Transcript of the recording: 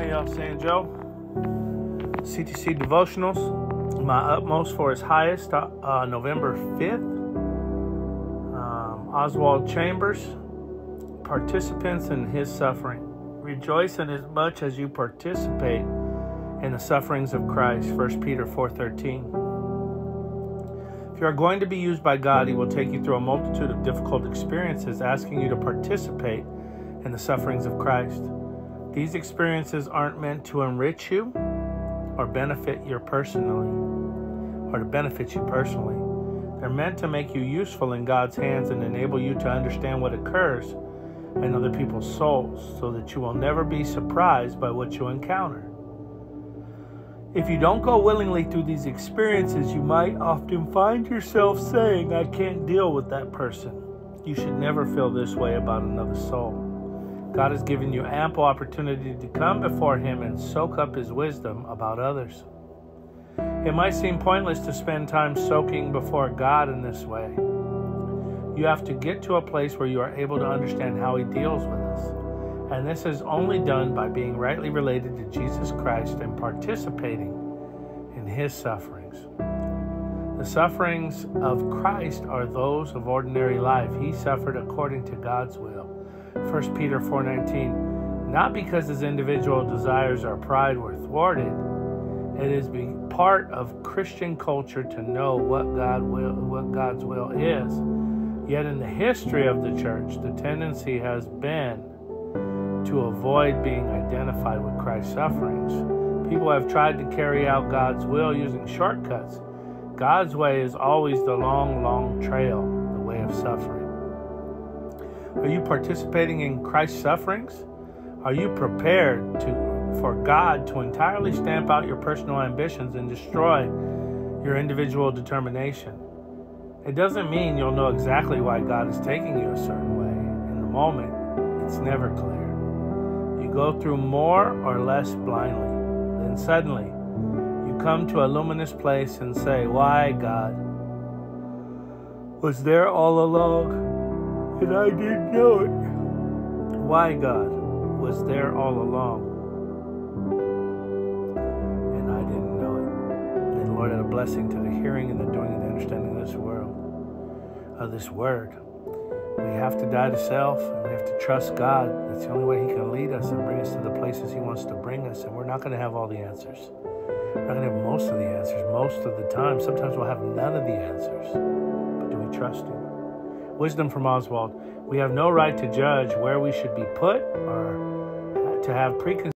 Y'all saying Joe. CTC Devotionals. My utmost for his highest, November 5th. Oswald Chambers. Participants in his suffering. Rejoice in as much as you participate in the sufferings of Christ. 1 Peter 4:13. If you are going to be used by God, He will take you through a multitude of difficult experiences, asking you to participate in the sufferings of Christ. These experiences aren't meant to enrich you or benefit you personally. They're meant to make you useful in God's hands and enable you to understand what occurs in other people's souls, so that you will never be surprised by what you encounter. If you don't go willingly through these experiences, you might often find yourself saying, "I can't deal with that person." You should never feel this way about another soul. God has given you ample opportunity to come before Him and soak up His wisdom about others. It might seem pointless to spend time soaking before God in this way. You have to get to a place where you are able to understand how He deals with us. And this is only done by being rightly related to Jesus Christ and participating in His sufferings. The sufferings of Christ are those of ordinary life. He suffered according to God's will. 1 Peter 4:19. Not because His individual desires or pride were thwarted. It is part of Christian culture to know what God's will is. Yet in the history of the church, the tendency has been to avoid being identified with Christ's sufferings. People have tried to carry out God's will using shortcuts. God's way is always the long, long trail, the way of suffering. Are you participating in Christ's sufferings? Are you prepared for God to entirely stamp out your personal ambitions and destroy your individual determination? It doesn't mean you'll know exactly why God is taking you a certain way. In the moment, it's never clear. You go through more or less blindly. Then suddenly, you come to a luminous place and say, "Why, God, was there all along, and I didn't know it? Why, God, was there all along, and I didn't know it?" And Lord, add a blessing to the hearing and the doing and the understanding of this word. We have to die to self, and we have to trust God. That's the only way He can lead us and bring us to the places He wants to bring us. And we're not going to have all the answers. We're not going to have most of the answers most of the time. Sometimes we'll have none of the answers. But do we trust Him? Wisdom from Oswald. We have no right to judge where we should be put or to have preconceived